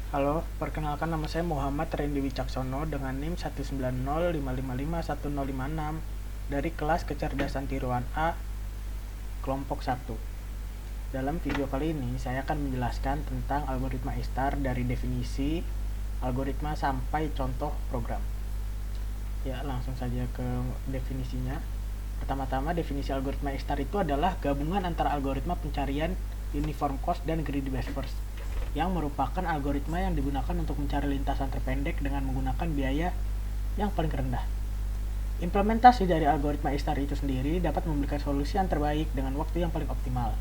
Halo, perkenalkan nama saya Muhammad Rendy Wicaksono dengan NIM 19055510056 dari kelas Kecerdasan Tiruan A, kelompok 1. Dalam video kali ini, saya akan menjelaskan tentang algoritma ISTAR dari definisi algoritma sampai contoh program. Ya, langsung saja ke definisinya. Pertama-tama, definisi algoritma ISTAR itu adalah gabungan antara algoritma pencarian uniform cost dan greedy best first, yang merupakan algoritma yang digunakan untuk mencari lintasan terpendek dengan menggunakan biaya yang paling rendah. Implementasi dari algoritma ISTAR itu sendiri dapat memberikan solusi yang terbaik dengan waktu yang paling optimal.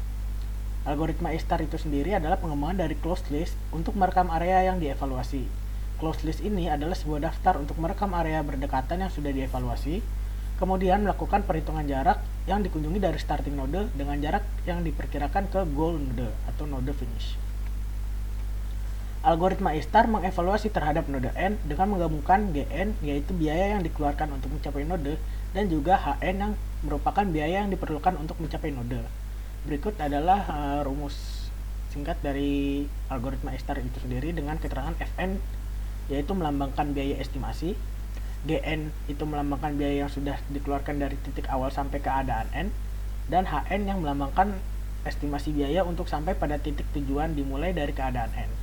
Algoritma ISTAR itu sendiri adalah pengembangan dari closed list untuk merekam area yang dievaluasi. Closed list ini adalah sebuah daftar untuk merekam area berdekatan yang sudah dievaluasi, kemudian melakukan perhitungan jarak yang dikunjungi dari starting node dengan jarak yang diperkirakan ke goal node atau node finish. Algoritma ISTAR mengevaluasi terhadap node N dengan menggabungkan Gn, yaitu biaya yang dikeluarkan untuk mencapai node, dan juga Hn yang merupakan biaya yang diperlukan untuk mencapai node. Berikut adalah rumus singkat dari algoritma ISTAR itu sendiri dengan keterangan Fn, yaitu melambangkan biaya estimasi, Gn itu melambangkan biaya yang sudah dikeluarkan dari titik awal sampai keadaan N, dan Hn yang melambangkan estimasi biaya untuk sampai pada titik tujuan dimulai dari keadaan N.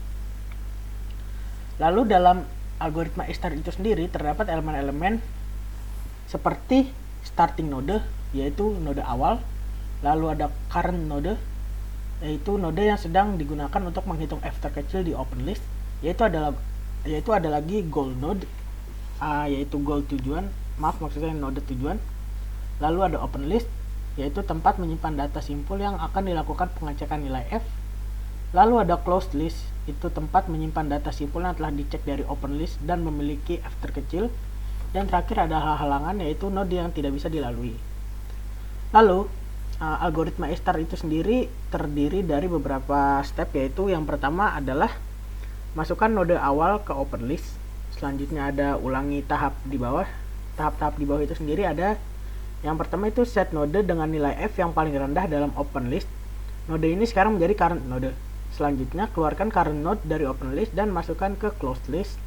Lalu dalam algoritma ISTAR itu sendiri terdapat elemen-elemen seperti starting node, yaitu node awal, lalu ada current node, yaitu node yang sedang digunakan untuk menghitung f terkecil di open list, yaitu ada lagi goal node, yaitu goal tujuan, maksudnya node tujuan. Lalu ada open list, yaitu tempat menyimpan data simpul yang akan dilakukan pengecekan nilai f. Lalu ada closed list, itu tempat menyimpan data simpul yang telah dicek dari open list dan memiliki f terkecil. Dan terakhir ada halangan, yaitu node yang tidak bisa dilalui. Lalu algoritma ISTAR itu sendiri terdiri dari beberapa step, yaitu yang pertama adalah masukkan node awal ke open list. Selanjutnya ada ulangi tahap di bawah. Tahap-tahap di bawah itu sendiri ada yang pertama itu set node dengan nilai f yang paling rendah dalam open list. Node ini sekarang menjadi current node. Selanjutnya keluarkan current node dari open list dan masukkan ke closed list.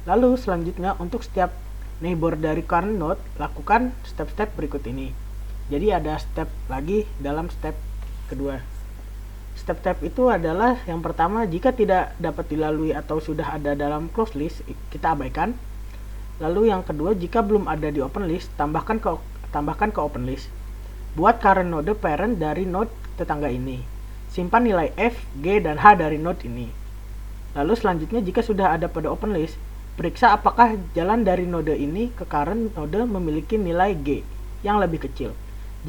Lalu selanjutnya untuk setiap neighbor dari current node lakukan step-step berikut ini. Jadi ada step lagi dalam step kedua. Step-step itu adalah yang pertama, jika tidak dapat dilalui atau sudah ada dalam closed list, kita abaikan. Lalu yang kedua, jika belum ada di open list, tambahkan ke open list. Buat current node parent dari node tetangga ini. Simpan nilai f, g, dan h dari node ini. Lalu selanjutnya, jika sudah ada pada open list, periksa apakah jalan dari node ini ke current node memiliki nilai g yang lebih kecil.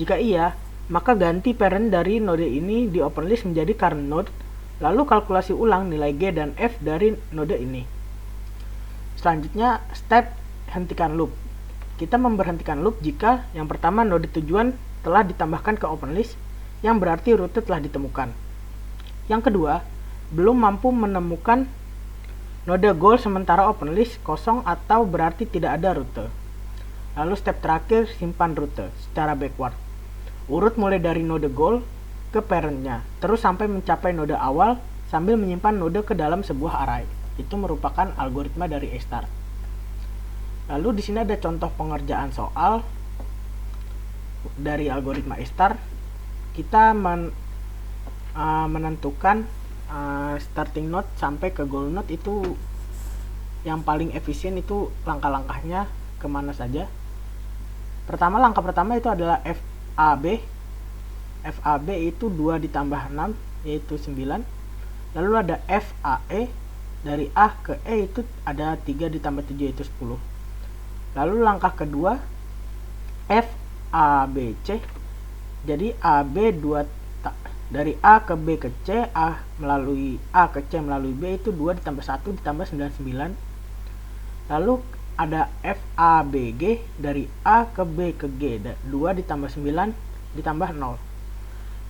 Jika iya, maka ganti parent dari node ini di open list menjadi current node, lalu kalkulasi ulang nilai g dan f dari node ini. Selanjutnya, step hentikan loop. Kita memberhentikan loop jika yang pertama node tujuan telah ditambahkan ke open list, yang berarti rute telah ditemukan. Yang kedua, belum mampu menemukan node goal sementara open list kosong atau berarti tidak ada rute. Lalu step terakhir, simpan rute secara backward. Urut mulai dari node goal ke parentnya, terus sampai mencapai node awal sambil menyimpan node ke dalam sebuah array. Itu merupakan algoritma dari ISTAR. Lalu di sini ada contoh pengerjaan soal dari algoritma ISTAR. Kita menentukan starting node sampai ke goal node, itu yang paling efisien itu langkah-langkahnya kemana saja. Langkah pertama itu adalah FAB. FAB itu 2 ditambah 6, yaitu 9. Lalu ada FAE, dari A ke E itu ada 3 ditambah 7, yaitu 10. Lalu langkah kedua FABC, jadi AB 2 dari A ke B ke C, A ke C melalui B itu 2 ditambah 1 ditambah 99. Lalu ada FABG, dari A ke B ke G, 2 ditambah 9 ditambah 0.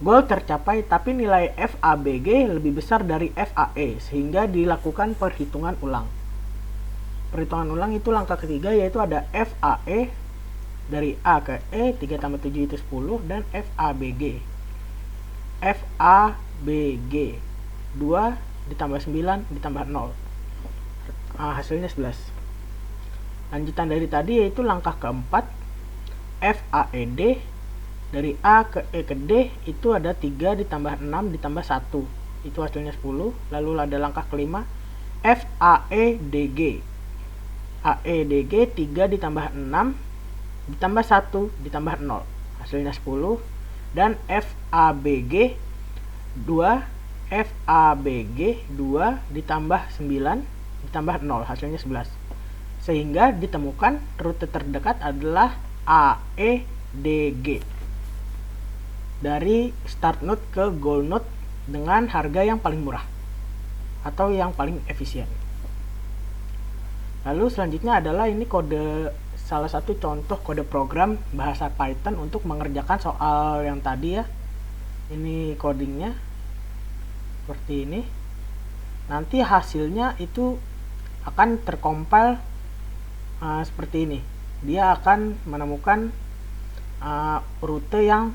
Goal tercapai, tapi nilai FABG lebih besar dari FAE, sehingga dilakukan perhitungan ulang. Perhitungan ulang itu langkah ketiga, yaitu ada FAE dari A ke E, 3 tambah 7 itu 10, dan FABG. FABG 2 ditambah 9 ditambah 0. hasilnya 11. Lanjutan dari tadi yaitu langkah keempat, FAED dari A ke E ke D itu ada 3 ditambah 6 ditambah 1, itu hasilnya 10. Lalu ada langkah kelima, FAEDG. AEDG 3 ditambah 6 ditambah 1 ditambah 0, hasilnya 10. Dan FABG 2 ditambah 9 ditambah 0, hasilnya 11. Sehingga ditemukan rute terdekat adalah AEDG dari start node ke goal node dengan harga yang paling murah atau yang paling efisien. Lalu selanjutnya adalah ini salah satu contoh kode program bahasa Python untuk mengerjakan soal yang tadi ya. Ini codingnya seperti ini. Nanti hasilnya itu akan tercompile seperti ini. Dia akan menemukan rute yang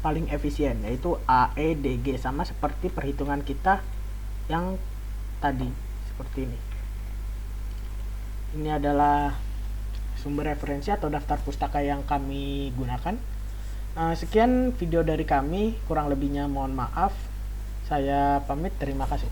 paling efisien, yaitu AEDG, sama seperti perhitungan kita yang tadi seperti ini. Ini adalah sumber referensi atau daftar pustaka yang kami gunakan. Sekian video dari kami, kurang lebihnya mohon maaf. Saya pamit, terima kasih.